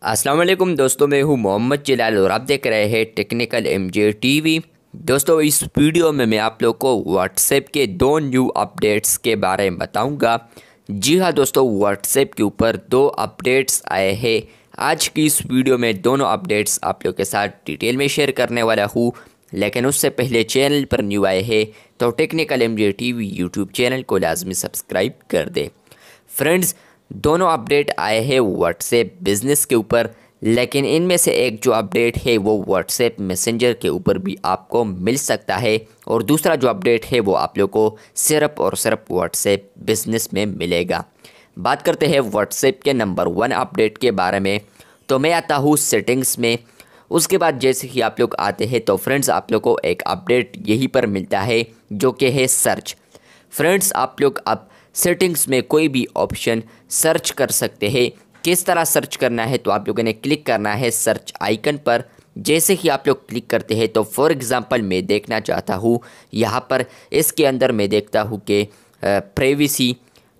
अस्सलाम वालेकुम दोस्तों, मैं हूं मोहम्मद जलाल और आप देख रहे हैं टेक्निकल एमजे टीवी। दोस्तों, इस वीडियो में मैं आप लोग को व्हाट्सएप के दो न्यू अपडेट्स के बारे में बताऊंगा। जी हां दोस्तों, व्हाट्सएप के ऊपर दो अपडेट्स आए हैं। आज की इस वीडियो में दोनों अपडेट्स आप लोग के साथ डिटेल में शेयर करने वाला हूँ, लेकिन उससे पहले चैनल पर न्यू आए हैं तो technical MJ TV YouTube channel को लाजमी सब्सक्राइब कर दे। फ्रेंड्स, दोनों अपडेट आए हैं व्हाट्सएप बिजनेस के ऊपर, लेकिन इनमें से एक जो अपडेट है वो व्हाट्सएप मैसेंजर के ऊपर भी आपको मिल सकता है, और दूसरा जो अपडेट है वो आप लोग को सिर्फ और सिर्फ व्हाट्सएप बिजनेस में मिलेगा। बात करते हैं व्हाट्सएप के नंबर 1 अपडेट के बारे में। तो मैं आता हूँ सेटिंग्स में। उसके बाद जैसे कि आप लोग आते हैं तो फ्रेंड्स, आप लोग को एक अपडेट यहीं पर मिलता है जो कि है सर्च। फ्रेंड्स, आप लोग अब सेटिंग्स में कोई भी ऑप्शन सर्च कर सकते हैं। किस तरह सर्च करना है, तो आप लोगों ने क्लिक करना है सर्च आइकन पर। जैसे ही आप लोग क्लिक करते हैं तो फॉर एग्जांपल मैं देखना चाहता हूँ, यहाँ पर इसके अंदर मैं देखता हूँ कि प्राइवेसी।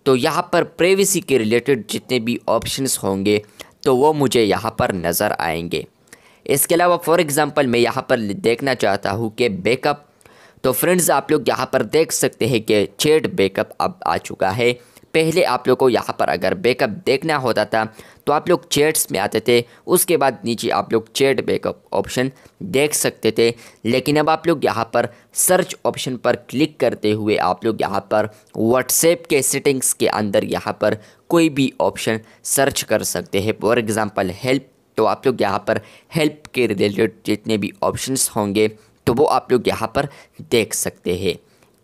तो यहाँ पर प्राइवेसी के रिलेटेड जितने भी ऑप्शंस होंगे तो वो मुझे यहाँ पर नज़र आएंगे। इसके अलावा फॉर एग्ज़ाम्पल मैं यहाँ पर देखना चाहता हूँ कि बैकअप। तो फ्रेंड्स, आप लोग यहाँ पर देख सकते हैं कि चैट बैकअप अब आ चुका है। पहले आप लोग को यहाँ पर अगर बैकअप देखना होता था तो आप लोग चैट्स में आते थे, उसके बाद नीचे आप लोग चैट बैकअप ऑप्शन देख सकते थे। लेकिन अब आप लोग यहाँ पर सर्च ऑप्शन पर क्लिक करते हुए आप लोग यहाँ पर व्हाट्सएप के सेटिंग्स के अंदर यहाँ पर कोई भी ऑप्शन सर्च कर सकते हैं। For example help. तो आप लोग यहाँ पर हेल्प के रिलेटेड जितने भी ऑप्शंस होंगे तो वो आप लोग यहाँ पर देख सकते हैं।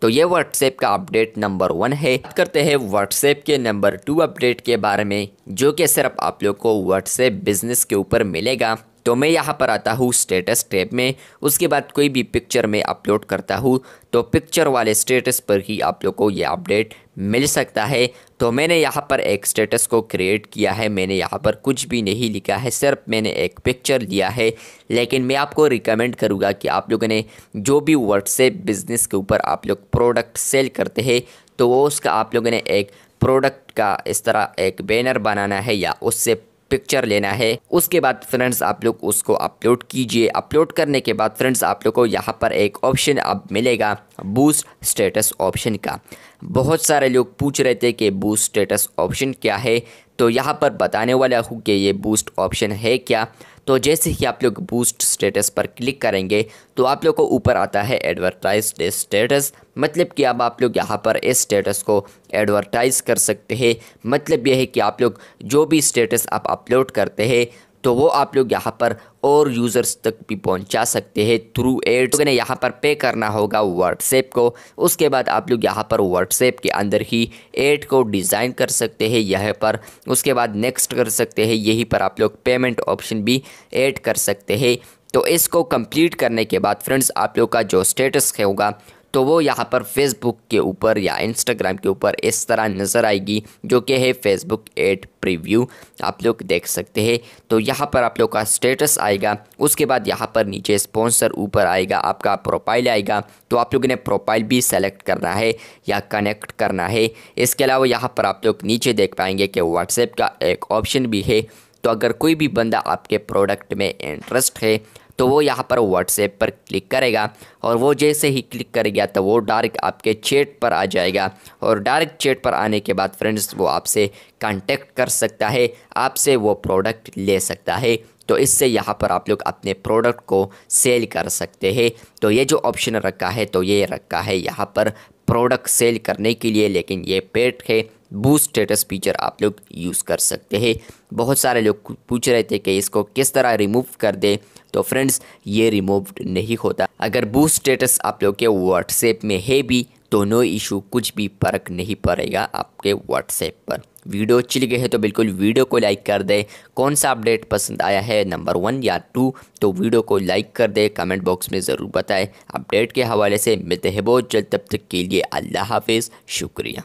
तो ये व्हाट्सएप का अपडेट नंबर 1 है। बात करते हैं व्हाट्सएप के नंबर 2 अपडेट के बारे में, जो कि सिर्फ आप लोग को व्हाट्सएप बिजनेस के ऊपर मिलेगा। तो मैं यहाँ पर आता हूँ स्टेटस टैब में। उसके बाद कोई भी पिक्चर में अपलोड करता हूँ तो पिक्चर वाले स्टेटस पर ही आप लोग को ये अपडेट मिल सकता है। तो मैंने यहाँ पर एक स्टेटस को क्रिएट किया है। मैंने यहाँ पर कुछ भी नहीं लिखा है, सिर्फ मैंने एक पिक्चर लिया है। लेकिन मैं आपको रिकमेंड करूँगा कि आप लोगों ने जो भी व्हाट्सएप बिजनेस के ऊपर आप लोग प्रोडक्ट सेल करते हैं तो वो उसका आप लोगों ने एक प्रोडक्ट का इस तरह एक बैनर बनाना है या उससे पिक्चर लेना है। उसके बाद फ्रेंड्स आप लोग उसको अपलोड कीजिए। अपलोड करने के बाद फ्रेंड्स आप लोग को यहाँ पर एक ऑप्शन अब मिलेगा बूस्ट स्टेटस ऑप्शन का। बहुत सारे लोग पूछ रहे थे कि बूस्ट स्टेटस ऑप्शन क्या है, तो यहाँ पर बताने वाला हूँ कि ये बूस्ट ऑप्शन है क्या। तो जैसे ही आप लोग बूस्ट स्टेटस पर क्लिक करेंगे तो आप लोग को ऊपर आता है एडवर्टाइज स्टेटस। मतलब कि अब आप लोग यहाँ पर इस स्टेटस को एडवर्टाइज कर सकते हैं। मतलब यह है कि आप लोग जो भी स्टेटस आप अपलोड करते हैं तो वो आप लोग यहाँ पर और यूज़र्स तक भी पहुँचा सकते हैं थ्रू एड्स। ने यहाँ पर पे करना होगा व्हाट्सएप को। उसके बाद आप लोग यहाँ पर व्हाट्सएप के अंदर ही एड को डिज़ाइन कर सकते हैं यहाँ पर। उसके बाद नेक्स्ट कर सकते हैं। यहीं पर आप लोग पेमेंट ऑप्शन भी ऐड कर सकते हैं। तो इसको कंप्लीट करने के बाद फ्रेंड्स आप लोग का जो स्टेटस होगा तो वो यहाँ पर फेसबुक के ऊपर या इंस्टाग्राम के ऊपर इस तरह नज़र आएगी, जो कि है फेसबुक एड प्रीव्यू। आप लोग देख सकते हैं। तो यहाँ पर आप लोग का स्टेटस आएगा। उसके बाद यहाँ पर नीचे स्पॉन्सर ऊपर आएगा, आपका प्रोफाइल आएगा। तो आप लोगों ने प्रोफाइल भी सेलेक्ट करना है या कनेक्ट करना है। इसके अलावा यहाँ पर आप लोग नीचे देख पाएंगे कि व्हाट्सएप का एक ऑप्शन भी है। तो अगर कोई भी बंदा आपके प्रोडक्ट में इंटरेस्ट है तो वो यहाँ पर व्हाट्सएप पर क्लिक करेगा, और वो जैसे ही क्लिक करेगा तो वो डायरेक्ट आपके चैट पर आ जाएगा। और डायरेक्ट चैट पर आने के बाद फ्रेंड्स वो आपसे कांटेक्ट कर सकता है, आपसे वो प्रोडक्ट ले सकता है। तो इससे यहाँ पर आप लोग अपने प्रोडक्ट को सेल कर सकते हैं। तो ये जो ऑप्शन रखा है तो ये रखा है यहाँ पर प्रोडक्ट सेल करने के लिए, लेकिन ये पेड है। बूस्ट स्टेटस फीचर आप लोग यूज़ कर सकते हैं। बहुत सारे लोग पूछ रहे थे कि इसको किस तरह रिमूव कर दे। तो फ्रेंड्स, ये रिमूव नहीं होता। अगर बूस्ट स्टेटस आप लोग के व्हाट्सएप में है भी तो नो इशू, कुछ भी फ़र्क नहीं पड़ेगा आपके व्हाट्सएप पर। वीडियो अच्छी लगी है तो बिल्कुल वीडियो को लाइक कर दे। कौन सा अपडेट पसंद आया है, नंबर 1 या 2, तो वीडियो को लाइक कर दे। कमेंट बॉक्स में ज़रूर बताएं। अपडेट के हवाले से मिलते हैं बहुत जल्द। तब तक के लिए अल्लाह हाफिज़, शुक्रिया।